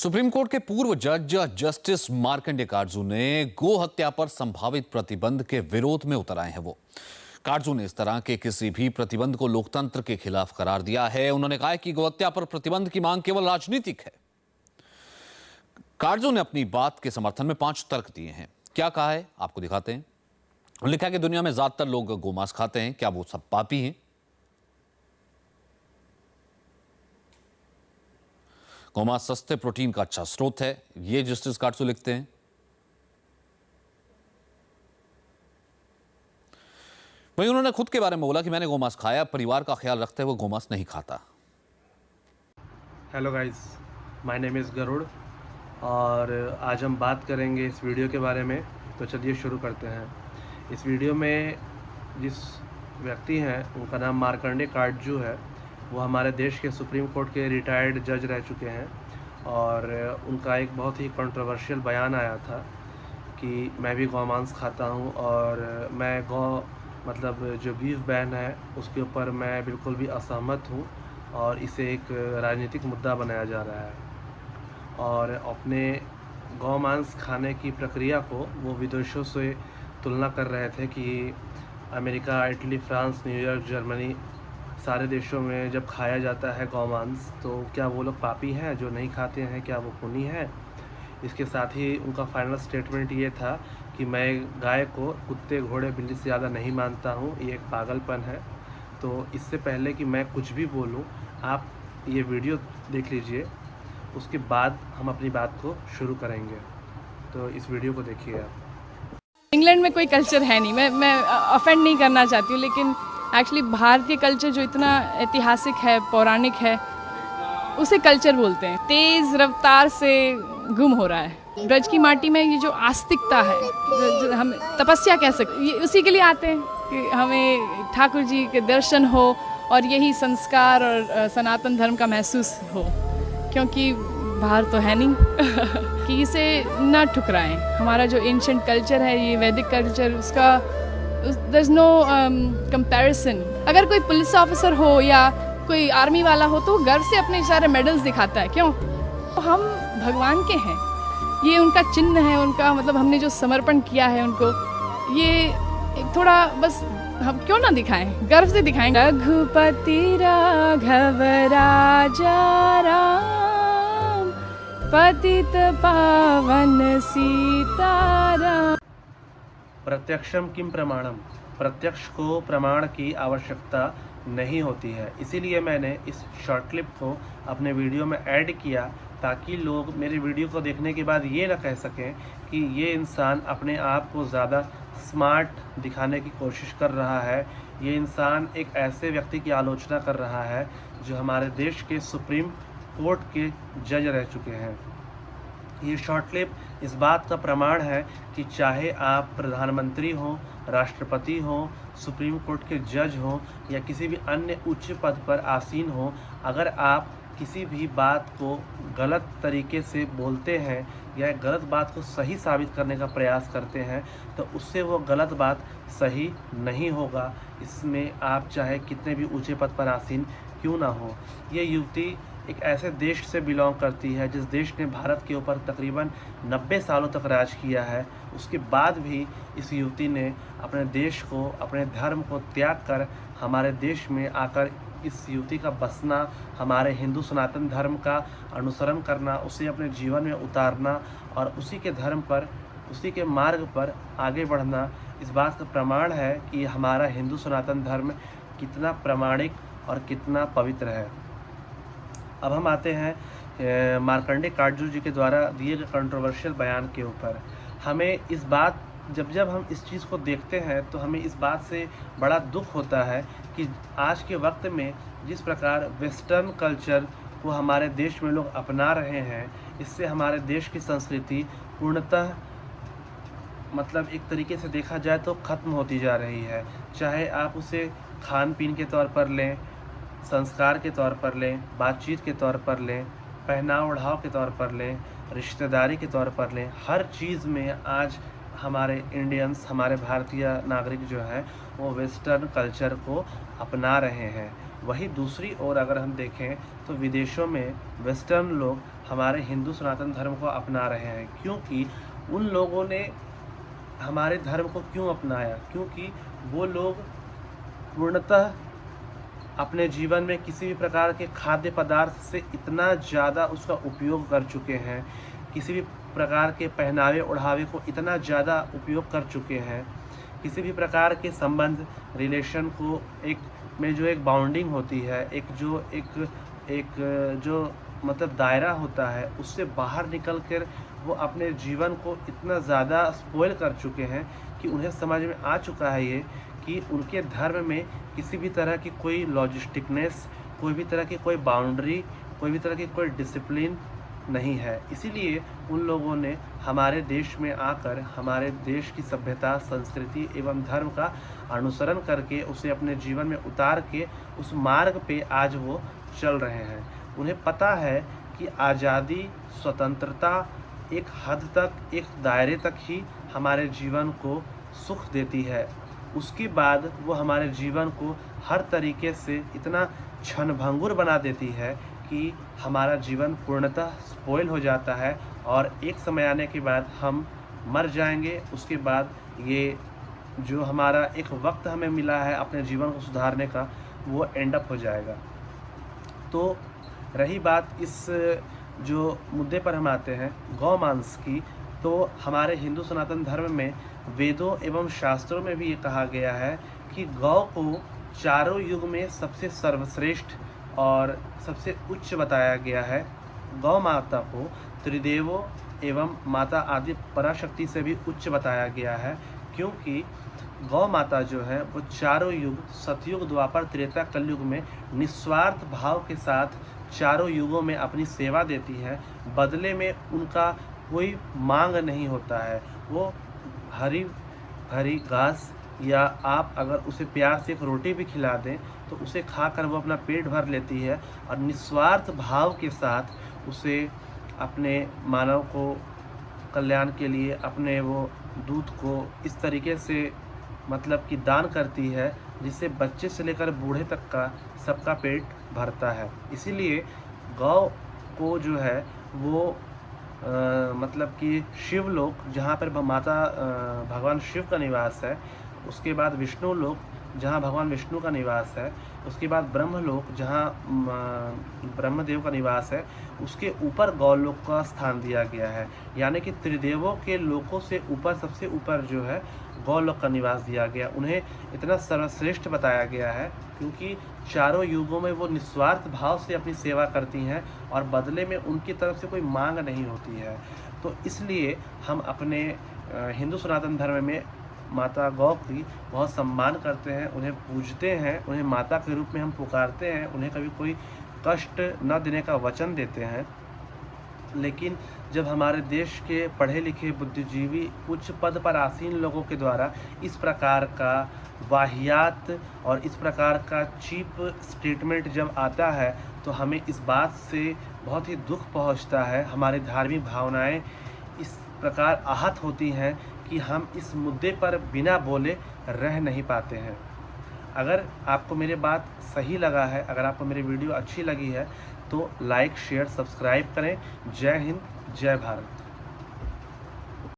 Supreme court के पूर्व जज जस्टिस मार्कंडे काटजू ने गो हत्या पर संभावित प्रतिबंध के विरोध में उतर आए हैं। वो काटजू ने इस तरह के किसी भी प्रतिबंध को लोकतंत्र के खिलाफ करार दिया है। उन्होंने कहा है कि गो हत्या पर प्रतिबंध की मांग केवल राजनीतिक है। काटजू ने अपनी बात के समर्थन में 5 तर्क दिए हैं। क्या कहा है आपको दिखाते हैं। लिखा है कि दुनिया में ज्यादातर लोग गोमांस खाते हैं, क्या वो सब पापी हैं? गोमांस सस्ते प्रोटीन का अच्छा स्रोत है, ये जस्टिस काटजू लिखते हैं। वहीं उन्होंने खुद के बारे में बोला कि मैंने गोमांस खाया, परिवार का ख्याल रखते हुए गोमांस नहीं खाता। Hello guys, my name is Garud और आज हम बात करेंगे इस वीडियो के बारे में। तो चलिए शुरू करते हैं। इस वीडियो में जिस व्यक्ति हैं उनका नाम मार्कंडे काटजू है। वो हमारे देश के सुप्रीम कोर्ट के रिटायर्ड जज रह चुके हैं और उनका एक बहुत ही कंट्रोवर्शियल बयान आया था कि मैं भी गौमांस खाता हूं और मैं जो बीफ बैन है उसके ऊपर मैं बिल्कुल भी असहमत हूं और इसे एक राजनीतिक मुद्दा बनाया जा रहा है। और अपने गौमांस खाने की प्रक्रिया को वो विदेशों से तुलना कर रहे थे कि America, Italy, France, New York, Germany सारे देशों में जब खाया जाता है गौमांस तो क्या वो लोग पापी हैं जो नहीं खाते हैं, क्या वो खूनी हैं। इसके साथ ही उनका फाइनल स्टेटमेंट ये था कि मैं गाय को कुत्ते, घोड़े, बिल्ली से ज़्यादा नहीं मानता हूँ, ये एक पागलपन है। तो इससे पहले कि मैं कुछ भी बोलूँ, आप ये वीडियो देख लीजिए, उसके बाद हम अपनी बात को शुरू करेंगे। तो इस वीडियो को देखिए आप। इंग्लैंड में कोई कल्चर है नहीं, मैं ऑफेंड नहीं करना चाहती हूँ, लेकिन एक्चुअली भारतीय कल्चर जो इतना ऐतिहासिक है, पौराणिक है, उसे कल्चर बोलते हैं। तेज़ रफ्तार से गुम हो रहा है। ब्रज की माटी में ये जो आस्तिकता है, जो हम तपस्या कह सकते, ये उसी के लिए आते हैं कि हमें ठाकुर जी के दर्शन हो और यही संस्कार और सनातन धर्म का महसूस हो, क्योंकि बाहर तो है नहीं कि इसे ना ठुकराएं। हमारा जो एंशिएंट कल्चर है, ये वैदिक कल्चर, उसका there's no comparison। अगर कोई पुलिस ऑफिसर हो या कोई आर्मी वाला हो तो गर्व से अपने सारे मेडल्स दिखाता है। क्यों? तो हम भगवान के हैं, ये उनका चिन्ह है, उनका मतलब हमने जो समर्पण किया है उनको, ये थोड़ा बस हम क्यों ना दिखाएं, गर्व से दिखाएं। रघुपति राघव राजा राम, पतित पावन सीताराम। प्रत्यक्षम किम प्रमाणम, प्रत्यक्ष को प्रमाण की आवश्यकता नहीं होती है। इसीलिए मैंने इस शॉर्ट क्लिप को अपने वीडियो में ऐड किया ताकि लोग मेरे वीडियो को देखने के बाद ये ना कह सकें कि ये इंसान अपने आप को ज़्यादा स्मार्ट दिखाने की कोशिश कर रहा है, ये इंसान एक ऐसे व्यक्ति की आलोचना कर रहा है जो हमारे देश के सुप्रीम कोर्ट के जज रह चुके हैं। ये शॉर्ट क्लिप इस बात का प्रमाण है कि चाहे आप प्रधानमंत्री हों, राष्ट्रपति हों, सुप्रीम कोर्ट के जज हों या किसी भी अन्य उच्च पद पर आसीन हों, अगर आप किसी भी बात को गलत तरीके से बोलते हैं या गलत बात को सही साबित करने का प्रयास करते हैं तो उससे वो गलत बात सही नहीं होगा। इसमें आप चाहे कितने भी ऊंचे पद पर आसीन क्यों ना हो। ये युवती एक ऐसे देश से बिलोंग करती है जिस देश ने भारत के ऊपर तकरीबन 90 सालों तक राज किया है। उसके बाद भी इस युवती ने अपने देश को, अपने धर्म को त्याग कर हमारे देश में आकर इस युवती का बसना, हमारे हिंदू सनातन धर्म का अनुसरण करना, उसे अपने जीवन में उतारना और उसी के धर्म पर, उसी के मार्ग पर आगे बढ़ना, इस बात का प्रमाण है कि हमारा हिंदू सनातन धर्म कितना प्रामाणिक और कितना पवित्र है। अब हम आते हैं मार्कंडे काटजू जी के द्वारा दिए गए कंट्रोवर्शियल बयान के ऊपर। हमें इस बात जब हम इस चीज़ को देखते हैं तो हमें इस बात से बड़ा दुख होता है कि आज के वक्त में जिस प्रकार वेस्टर्न कल्चर को हमारे देश में लोग अपना रहे हैं, इससे हमारे देश की संस्कृति पूर्णतः मतलब एक तरीके से देखा जाए तो ख़त्म होती जा रही है। चाहे आप उसे खान पीन के तौर पर लें, संस्कार के तौर पर लें, बातचीत के तौर पर लें, पहनाव ओढ़ाव के तौर पर लें, रिश्तेदारी के तौर पर लें, हर चीज़ में आज हमारे इंडियंस, हमारे भारतीय नागरिक जो हैं वो वेस्टर्न कल्चर को अपना रहे हैं। वहीं दूसरी ओर अगर हम देखें तो विदेशों में वेस्टर्न लोग हमारे हिंदू सनातन धर्म को अपना रहे हैं। क्योंकि उन लोगों ने हमारे धर्म को क्यों अपनाया? क्योंकि वो लोग पूर्णतः अपने जीवन में किसी भी प्रकार के खाद्य पदार्थ से इतना ज़्यादा उसका उपयोग कर चुके हैं, किसी भी प्रकार के पहनावे ओढ़ावे को इतना ज़्यादा उपयोग कर चुके हैं, किसी भी प्रकार के संबंध रिलेशन को जो एक बाउंडिंग होती है, एक जो मतलब दायरा होता है, उससे बाहर निकल कर वो अपने जीवन को इतना ज़्यादा स्पॉइल कर चुके हैं कि उन्हें समझ में आ चुका है ये कि उनके धर्म में किसी भी तरह की कोई लॉजिस्टिकनेस, कोई भी तरह की कोई बाउंड्री, कोई भी तरह की कोई डिसिप्लिन नहीं है। इसीलिए उन लोगों ने हमारे देश में आकर हमारे देश की सभ्यता, संस्कृति एवं धर्म का अनुसरण करके उसे अपने जीवन में उतार के उस मार्ग पे आज वो चल रहे हैं। उन्हें पता है कि आज़ादी, स्वतंत्रता एक हद तक, एक दायरे तक ही हमारे जीवन को सुख देती है। उसके बाद वो हमारे जीवन को हर तरीके से इतना क्षणभंगुर बना देती है कि हमारा जीवन पूर्णतः स्पॉइल हो जाता है और एक समय आने के बाद हम मर जाएंगे। उसके बाद ये जो हमारा एक वक्त हमें मिला है अपने जीवन को सुधारने का, वो एंड अप हो जाएगा। तो रही बात इस जो मुद्दे पर हम आते हैं गौ मांस की, तो हमारे हिंदू सनातन धर्म में वेदों एवं शास्त्रों में भी ये कहा गया है कि गौ को चारों युग में सबसे सर्वश्रेष्ठ और सबसे उच्च बताया गया है। गौ माता को त्रिदेवों एवं माता आदि पराशक्ति से भी उच्च बताया गया है, क्योंकि गौ माता जो है वो चारों युग, सतयुग, द्वापर, त्रेता, कलयुग में निस्वार्थ भाव के साथ चारों युगों में अपनी सेवा देती है। बदले में उनका कोई मांग नहीं होता है। वो हरी भरी घास या आप अगर उसे प्यार से एक रोटी भी खिला दें तो उसे खाकर वो अपना पेट भर लेती है और निस्वार्थ भाव के साथ उसे अपने मानव को कल्याण के लिए अपने वो दूध को इस तरीके से मतलब कि दान करती है जिससे बच्चे से लेकर बूढ़े तक का सबका पेट भरता है। इसीलिए गौ को जो है वो मतलब कि शिवलोक, जहाँ पर भगवान शिव का निवास है, उसके बाद विष्णु लोक जहाँ भगवान विष्णु का निवास है, उसके बाद ब्रह्मलोक जहाँ ब्रह्मदेव का निवास है, उसके ऊपर गौलोक का स्थान दिया गया है। यानी कि त्रिदेवों के लोकों से ऊपर, सबसे ऊपर जो है गौलोक का निवास दिया गया। उन्हें इतना सर्वश्रेष्ठ बताया गया है क्योंकि चारों युगों में वो निस्वार्थ भाव से अपनी सेवा करती हैं और बदले में उनकी तरफ से कोई मांग नहीं होती है। तो इसलिए हम अपने हिंदू सनातन धर्म में माता गौ की बहुत सम्मान करते हैं, उन्हें पूजते हैं, उन्हें माता के रूप में हम पुकारते हैं, उन्हें कभी कोई कष्ट न देने का वचन देते हैं। लेकिन जब हमारे देश के पढ़े लिखे बुद्धिजीवी उच्च पद पर आसीन लोगों के द्वारा इस प्रकार का वाहियात और इस प्रकार का चीप स्टेटमेंट जब आता है तो हमें इस बात से बहुत ही दुख पहुंचता है। हमारी धार्मिक भावनाएं इस प्रकार आहत होती हैं कि हम इस मुद्दे पर बिना बोले रह नहीं पाते हैं। अगर आपको मेरी बात सही लगा है, अगर आपको मेरी वीडियो अच्छी लगी है तो लाइक, शेयर, सब्सक्राइब करें। जय हिंद, जय भारत।